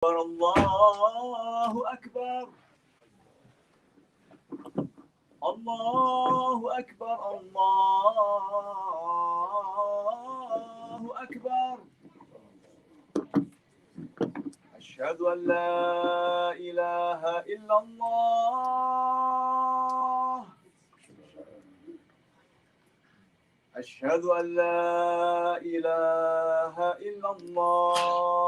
الله أكبر الله أكبر الله أكبر أشهد أن لا إله إلا الله أشهد أن لا إله إلا الله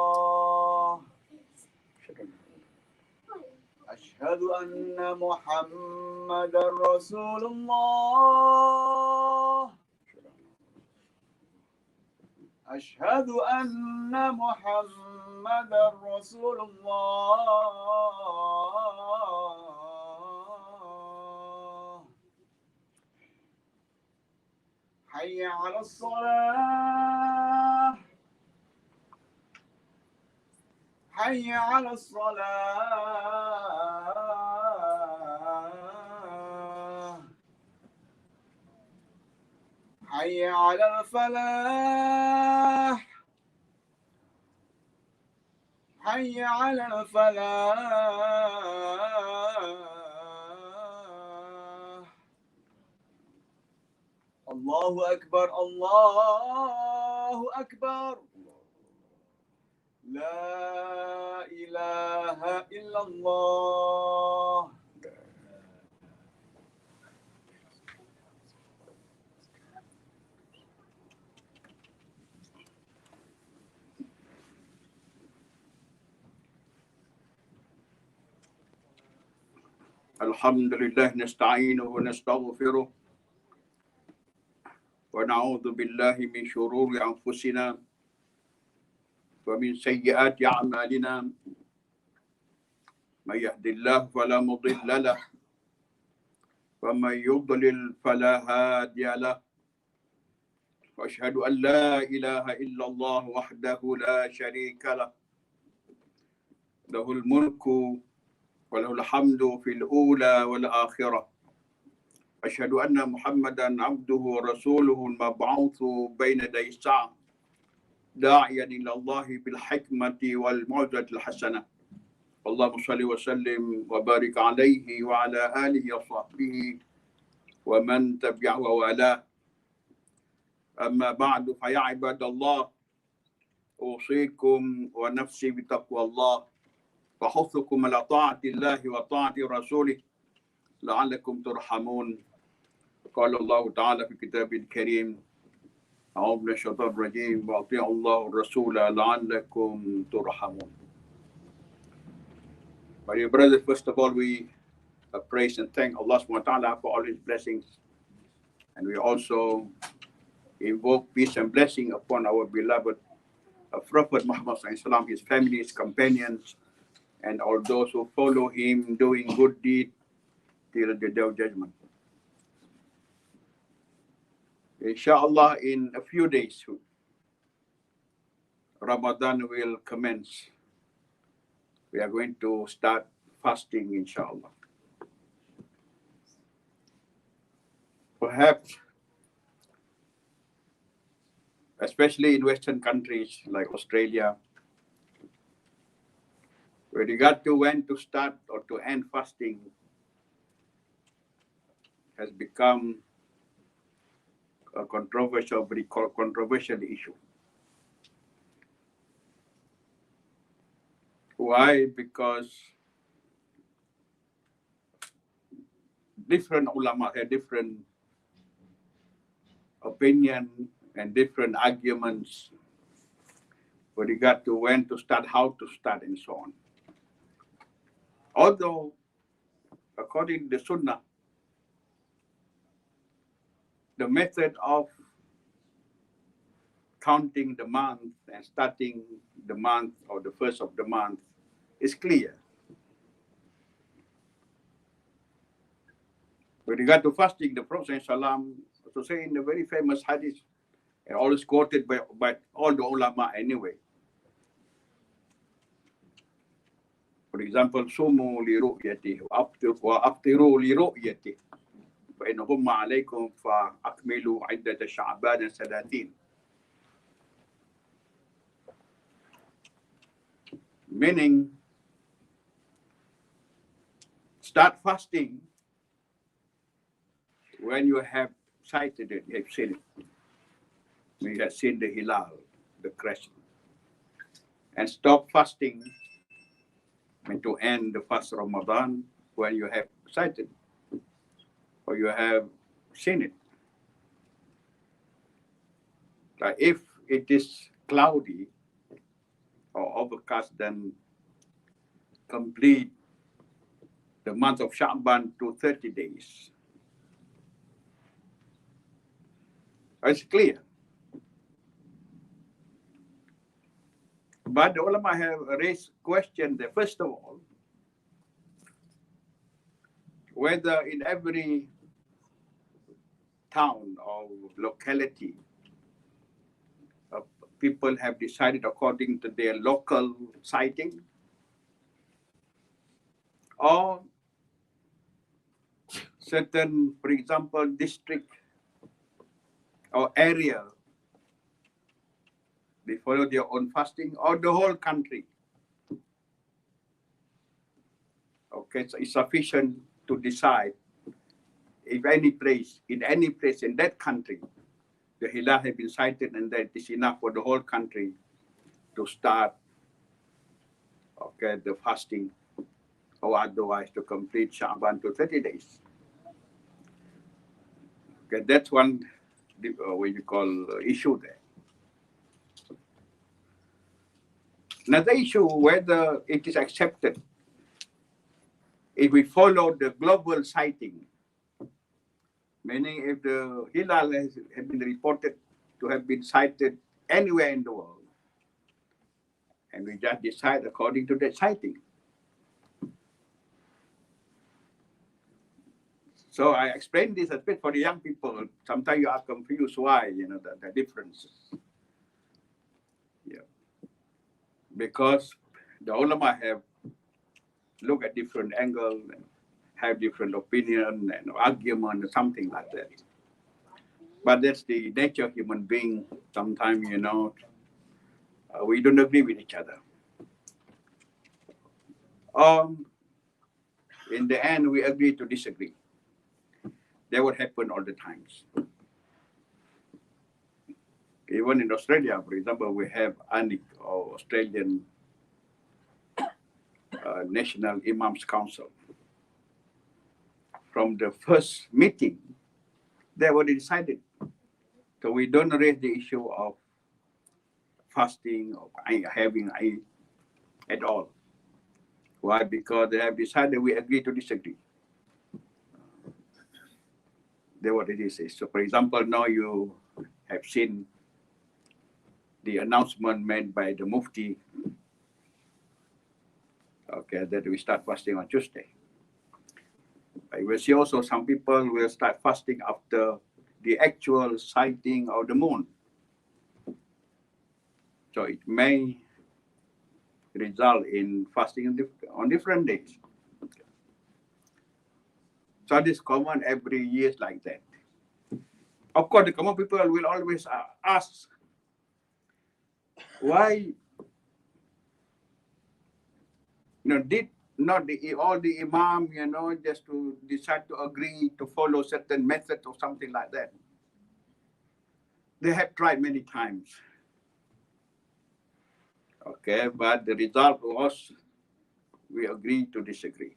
أشهد أن محمدا رسول الله أشهد أن محمدا رسول الله حي على الصلاة حي على الصلاة حي على الفلاح حي على الفلاح الله أكبر الله أكبر لا إله إلا الله الحمد لله نستعينه ونستغفره ونعوذ بالله من شرور أنفسنا ومن سيئات أعمالنا من يهد الله فلا مضل له ومن يضلل فلا هادي له وأشهد أن لا إله إلا الله وحده لا شريك له له الملك وله الحمد في الأولى والآخرة أشهد أن محمدا عبده ورسوله المبعوث بين يدي الساعة داعيا إلى الله بالحكمة والموعظة الحسنة اللهم صل وسلم وبارك عليه وعلى آله وصحبه ومن تبعه ووالاه أما بعد فيا عباد الله أوصيكم ونفسي بتقوى الله وحثكم على طاعة الله وطاعة رسوله لعلكم ترحمون قال الله تعالى في كتابه الكريم أعوذ بالله من الشيطان الرجيم وأطيعوا الله والرسول لعلكم ترحمون. My dear brothers, first of all, we praise and thank Allah subhanahu wa ta'ala for all His blessings. And we also invoke peace and blessing upon our beloved Prophet Muhammad sallallahu alaihi wasallam, his family, his companions, and all those who follow him doing good deed till the day of judgment. Inshallah, in a few days, Ramadan will commence. We are going to start fasting, inshallah. Perhaps, especially in Western countries like Australia, with regard to when to start or to end fasting, has become a controversial issue. Why? Because different ulama have different opinion and different arguments with regard to when to start, how to start, and so on. Although, according to the Sunnah, the method of counting the month and starting the month or the first of the month is clear. With regard to fasting, the Prophet ﷺ to say in a very famous hadith, and always quoted by all the ulama anyway. For example, sumu li ru'yati wa aftiru li ru'yati fa in humma alaykum fa akmilu iddata sha'ban 30. meaning start fasting when you have sighted it, you have seen it. You have seen the hilal, the crescent. And stop fasting to end the fast Ramadan when you have sighted or you have seen it. Like if it is cloudy or overcast, then complete the month of Sha'ban to 30 days. It's clear. But the ulama have raised question that first of all, whether in every town or locality, people have decided according to their local sighting, or certain, for example, district or area, they follow their own fasting, or the whole country. Okay, so it's sufficient to decide if in any place in that country, the hilal has been sighted, and that is enough for the whole country to start, okay, the fasting, or otherwise to complete Sha'ban to 30 days. Okay, that's one what you call issue there. Another issue, whether it is accepted if we follow the global sighting, meaning if the hilal has been reported to have been sighted anywhere in the world, and we just decide according to that sighting. So I explained this a bit for the young people. Sometimes you are confused why, the differences. Yeah. Because the ulama have looked at different angles and have different opinion and argument or something like that. But that's the nature of human being. Sometimes, we don't agree with each other. In the end, we agree to disagree. That would happen all the times. Even in Australia, for example, we have ANIC, or Australian National Imams Council. From the first meeting, they already decided. So we don't raise the issue of fasting or having at all. Why? Because they have decided we agree to disagree. That's what it is. So, for example, now you have seen the announcement made by the Mufti, okay, that we start fasting on Tuesday. I will see also some people will start fasting after the actual sighting of the moon. So it may result in fasting on different days. So this common every year like that. Of course, the common people will always ask, why did not all the imam, just to decide to agree to follow certain method or something like that. They have tried many times. Okay, but the result was we agree to disagree.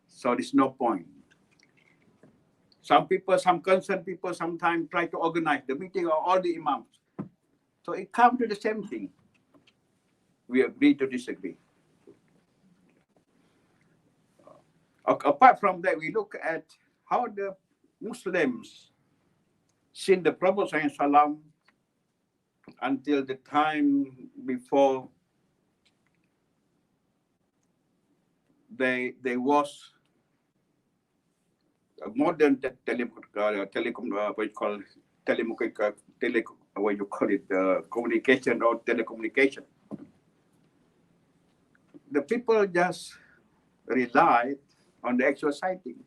So there's no point. Some concerned people sometimes try to organize the meeting of all the imams. So it comes to the same thing. We agree to disagree. Apart from that, we look at how the Muslims seen the Prophet ﷺ until the time before there was a modern communication or telecommunication. The people just relied on the actual sighting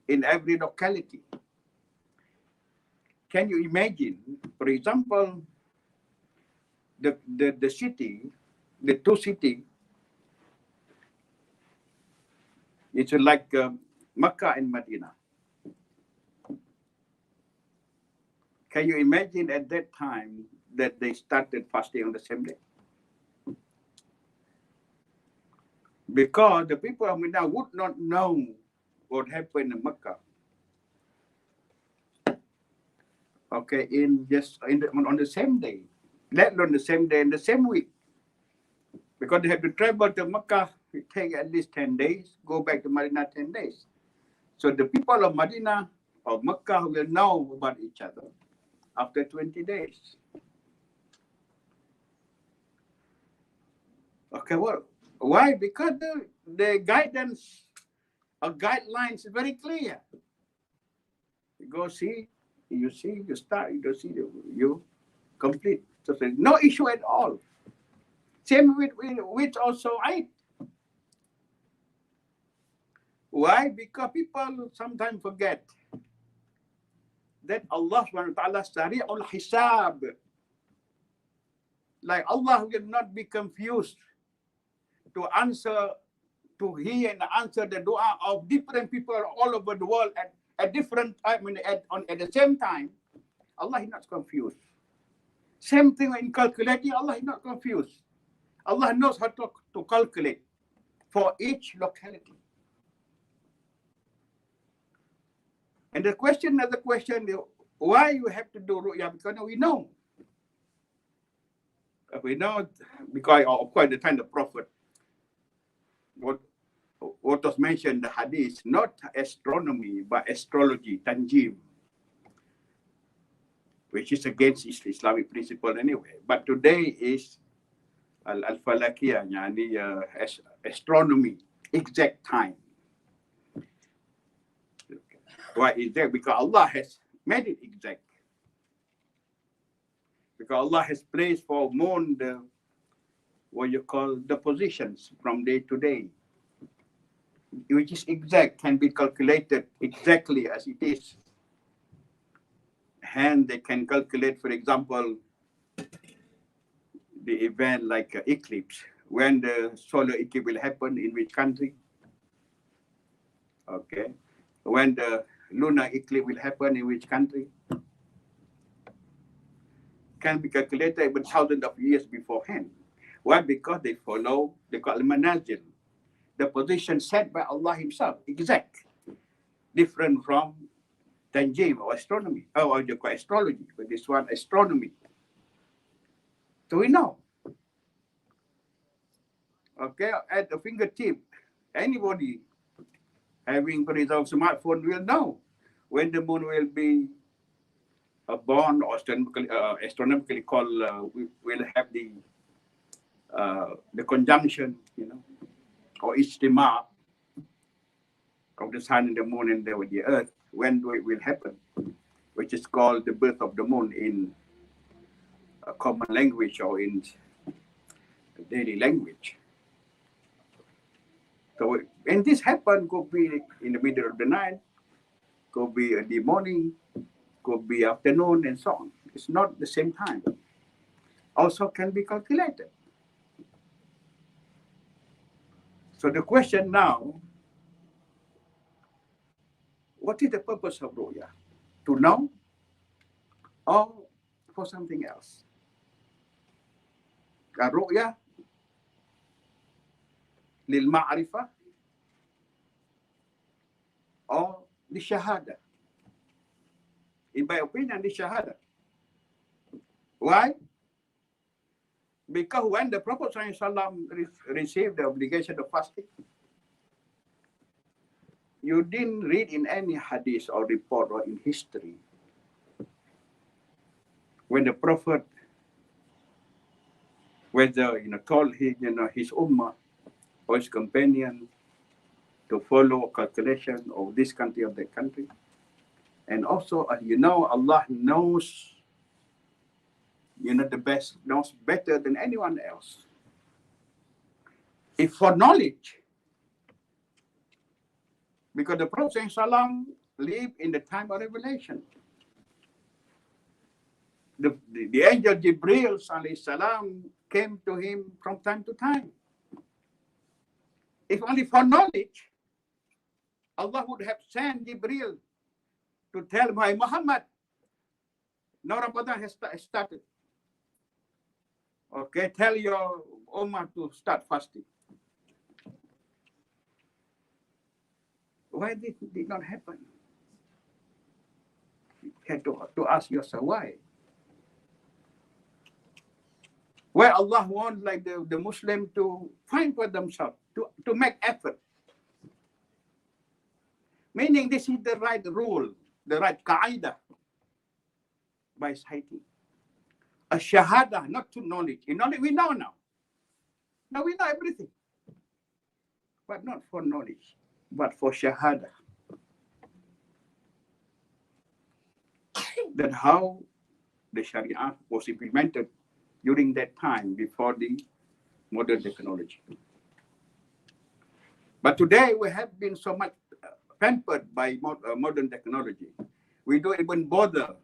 in every locality. Can you imagine, for example, the city the two cities, it's like Mecca and Medina. Can you imagine at that time that they started fasting on the same day? Because the people of Medina would not know what happened in Mecca. Okay, on the same day, let alone the same day and the same week. Because they have to travel to Mecca, it take at least 10 days, go back to Medina 10 days. So the people of Medina or Mecca will know about each other after 20 days. Okay, well, why? Because the guidance or guidelines is very clear. You go see, you start, you go see, you complete. So no issue at all. Same with also Eid. Why? Because people sometimes forget that Allah subhanahu wa ta'ala sari'ul hisab. Like Allah will not be confused to hear and answer the dua of different people all over the world at different time, at the same time. Allah is not confused. Same thing in calculating, Allah is not confused. Allah knows how to calculate for each locality. And the question, why you have to do ru'yah? Because we know. We know because of course the time the Prophet, what was mentioned in the hadith, not astronomy, but astrology, tanjim, which is against Islamic principle anyway. But today is al-falakiyah, yani astronomy, exact time. Why is that? Because Allah has made it exact. Because Allah has placed for moon the positions from day to day, which is exact, can be calculated exactly as it is. And they can calculate, for example, the event like eclipse, when the solar eclipse will happen in which country. Okay. When the lunar eclipse will happen in which country. Can be calculated but thousands of years beforehand. Why? Because they follow the manazil, the position set by Allah Himself, exact, different from tanjim or astronomy, or astrology, but this one astronomy. So we know. Okay, at the fingertip, anybody having, for example, smartphone will know when the moon will be born, or astronomically called, we will have the conjunction, or ijtima of the sun and the moon and the earth, when it will happen, which is called the birth of the moon in common language or in daily language. So when this happens, could be in the middle of the night, could be in the morning, could be afternoon, and so on. It's not the same time. Also can be calculated. So the question now, what is the purpose of ru'yah? To know or for something else? Ru'yah lil ma'rifah or li shahada? In my opinion, li shahada. Why? Because when the Prophet ﷺ received the obligation of fasting, you didn't read in any hadith or report or in history when the Prophet, whether told his ummah or his companion to follow calculation of this country or that country. And also, Allah knows the best, knows better than anyone else. If for knowledge, because the Prophet ﷺ lived in the time of revelation. The angel Jibril ﷺ came to him from time to time. If only for knowledge, Allah would have sent Jibril to tell my Muhammad, now Ramadan has started. Okay, tell your Ummah to start fasting. Why did it not happen? You had to ask yourself why. Where Allah wants like the Muslim to find for themselves, to make effort. Meaning this is the right rule, the right qaida by citing. A shahada, not to knowledge. In knowledge, we know now. Now we know everything. But not for knowledge, but for shahada. That's how the Sharia was implemented during that time before the modern technology. But today we have been so much pampered by modern technology. We don't even bother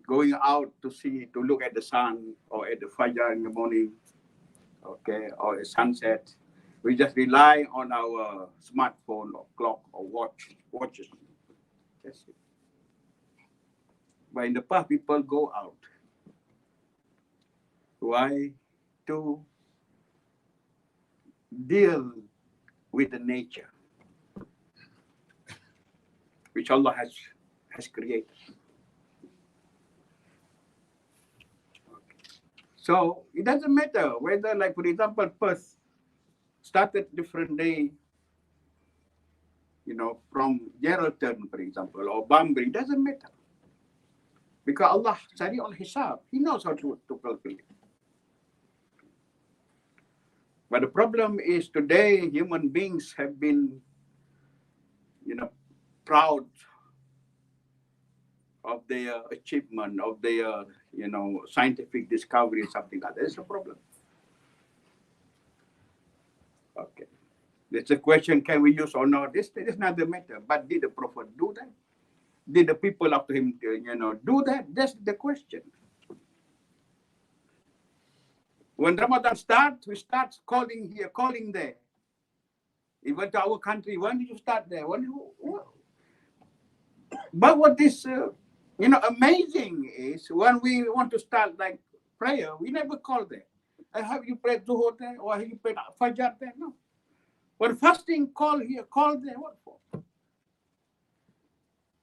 going out to look at the sun or at the fajr in the morning, okay, or a sunset. We just rely on our smartphone or clock or watches. That's it. But in the past, people go out. Why? To deal with the nature which Allah has created. So it doesn't matter whether, like for example, Perth started different day, from Geraldton, for example, or Bunbury. It doesn't matter. Because Allah Sari al-Hisab, He knows how to fulfill it. But the problem is today human beings have been, proud of their achievement, of their, scientific discovery, something like that. That's the problem. Okay. That's a question, can we use or not? This is not the matter. But did the Prophet do that? Did the people after him, do that? That's the question. When Ramadan starts, we start calling here, calling there. Even to our country, when did you start there? But what is, amazing is when we want to start like prayer, we never call there. Have you prayed Zuhur there? Or have you prayed Fajr there? No. When fasting, call here, call there. What for?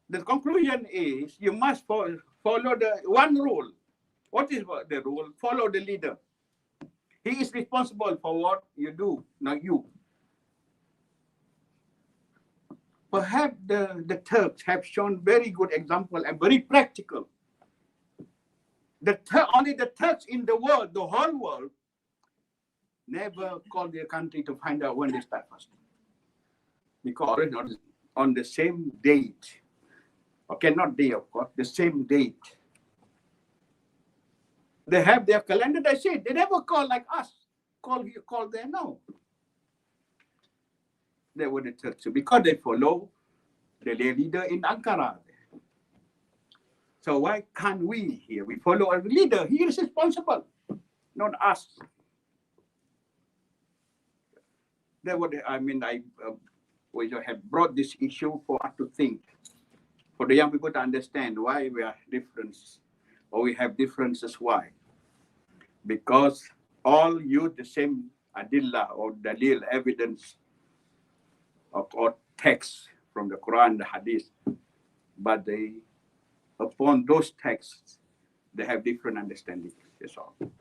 The conclusion is you must follow the one rule. What is the rule? Follow the leader. He is responsible for what you do, not you. Perhaps the Turks have shown very good example and very practical. Only the Turks in the world, the whole world, never called their country to find out when they start fasting. Because on the same date, okay, not day, of course, the same date. They have their calendar, they say, they never call like us. Call here, call there, no. They were the Turks, because they follow the leader in Ankara. So why can't we here? We follow our leader. He is responsible, not us. That what I have brought this issue for us to think, for the young people to understand why we are different, or we have differences. Why? Because all use the same adillah or dalil, evidence or text from the Quran, the Hadith, but upon those texts, they have different understanding. That's all. Okay.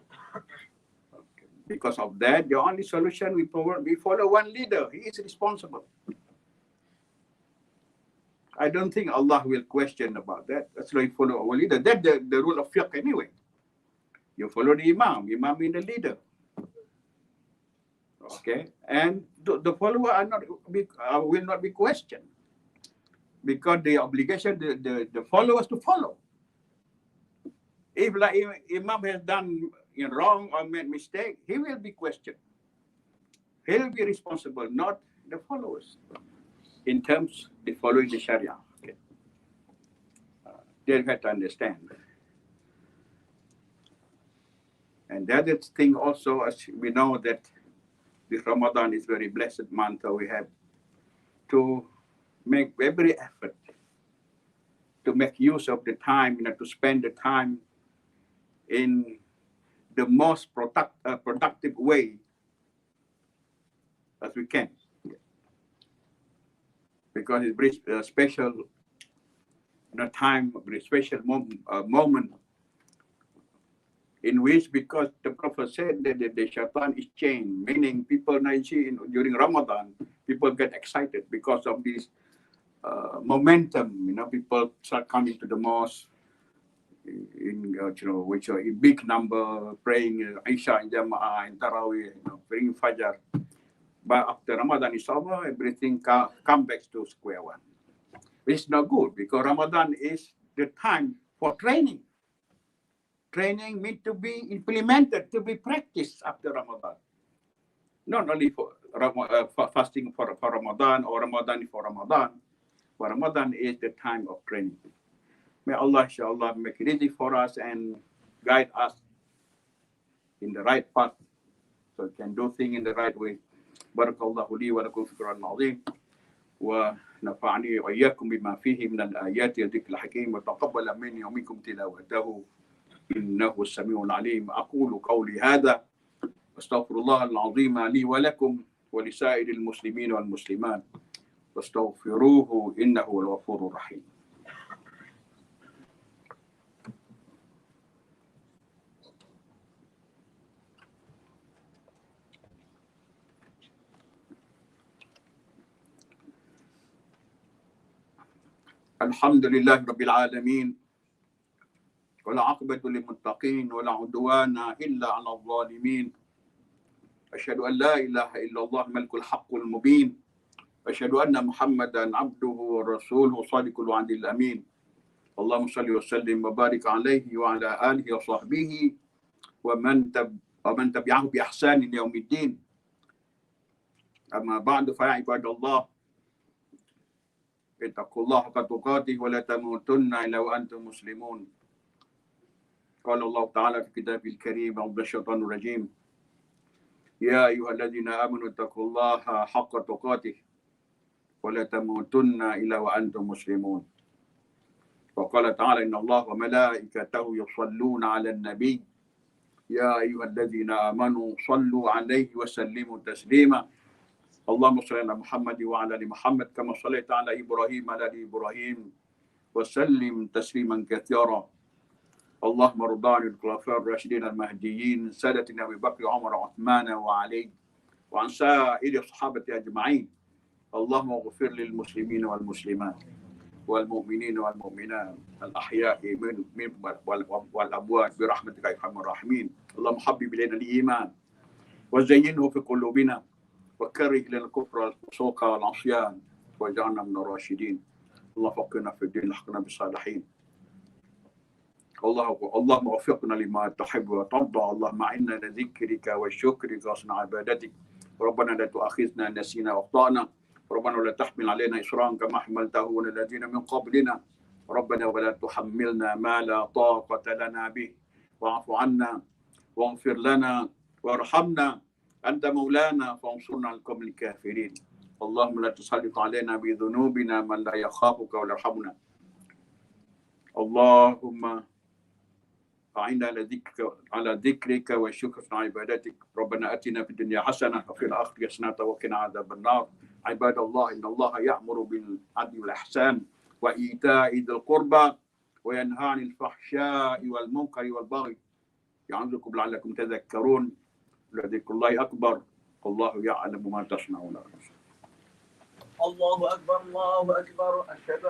Because of that, the only solution we follow one leader. He is responsible. I don't think Allah will question about that. That's why we follow our leader. That's the rule of fiqh anyway. You follow the Imam. Imam is the leader. Okay, and the follower will not be questioned, because the obligation the followers to follow. If like Imam has done wrong or made mistake, he will be questioned. He will be responsible, not the followers, in terms of following the Sharia. Okay, they have to understand. And the other thing also, as we know that this Ramadan is very blessed month, so we have to make every effort to make use of the time, to spend the time in the most productive way as we can. Because it's very special time, very special moment in which, because the Prophet said that the shaitan is chained, meaning people during Ramadan, people get excited because of this momentum. People start coming to the mosque in which are in big number, praying Isha in Jama'ah, in Tarawih, praying Fajr. But after Ramadan is over, everything come back to square one. It's not good, because Ramadan is the time for training. Training means to be implemented, to be practiced after Ramadan. Not only for fasting for Ramadan or Ramadan for Ramadan, but Ramadan is the time of training. May Allah, inshallah, make it easy for us and guide us in the right path, so we can do things in the right way. Barakallahu li wa lakum fi Qur'an al-azim, wa nafa'ani wa iyyakum bima fihi min al-ayati wa dhikr al-hakim, wa taqabbala minni wa minkum tilawatahu innahu as-sami'ul 'alim. Aqulu qawli hadha astaghfirullah al-'azim li wa lakum wa li sa'iril muslimin wal muslimat wastaghfiruhu innahu al-ghafurur rahim. Alhamdulillah Rabbil Alameen, wala aqibatu lil muttaqin, wala udwana illa 'ala adh-dhalimin. Asyhadu an la ilaha illallah malikul haqqul mubin. Asyhadu anna Muhammadan 'abduhu wa rasuluhu shadiqul wa'dil amin. Allahumma shalli wa sallim wa barik 'alaihi wa 'ala alihi wa sahbihi wa man tabi'ahu bi ihsan ila yaumiddin. Amma ba'du, fa ya ibadallah, ittaqullaha haqqa tuqatih wa la tamutunna illa wa antum muslimun. Qala Allah Ta'ala fi kitabil karim, a'udzu bisyaitanir rajim. Ya ayyuhalladzina amanu ittaqullaha haqqa tuqatih wa la tamutunna illa wa antum muslimun. Wa qala ta'ala inna Allah wa malaikatahu yusalluna 'alan nabiy ya ayyuhalladzina amanu sallu 'alaihi wa sallimu taslima. Allahumma salli ala Muhammad wa ala ali Muhammad kama sallaita ala Ibrahim wa ala ali Ibrahim wa sallim tasliman katsira. Allahumma rda 'anil khulafa'ir rasyidin al-mahdiyyin sadatina Abu Bakr, Umar, Uthman wa Ali wa an sa'iri sahabati ajma'in. Allahumma ighfir lil muslimin wal muslimat wal mu'minin wal mu'minat al ahya'i minhum wal amwat bi rahmatika ya arhamar rahimin. Allahumma habbib ilayna al-iman wa zayyinhu fi qulubina وكره لنا الكفر والفسوق والعصيان واجعلنا من الراشدين. اللهم فقهنا في الدين، الحقنا بالصالحين. اللهم وفقنا لما تحب وترضى. اللهم اعنا لذكرك وشكرك وحسن عبادتك. ربنا لا تؤاخذنا نسينا واخطانا. ربنا ولا تحمل علينا إصرا كما حملته على الذين من قبلنا. ربنا ولا تحملنا ما لا طاقة لنا به. واعف عنا واغفر لنا وارحمنا. أنت مولانا فانصرنا على القوم الكافرين. اللهم لا تسلط علينا بذنوبنا من لا يخافك ولا يرحمنا. اللهم أعنا على ذكرك وشكرك وعبادتك. ربنا آتنا في الدنيا حسنة وفي الآخرة حسنة وقنا عذاب النار. عباد الله، إن الله يأمر بالعدل والإحسان وإيتاء ذي القربى وينهى عن الفحشاء والمنكر والبغي يعظكم لعلكم تذكرون. لذكر الله أكبر. الله يعلم ما تصنعون. الله أكبر الله أكبر. أشهد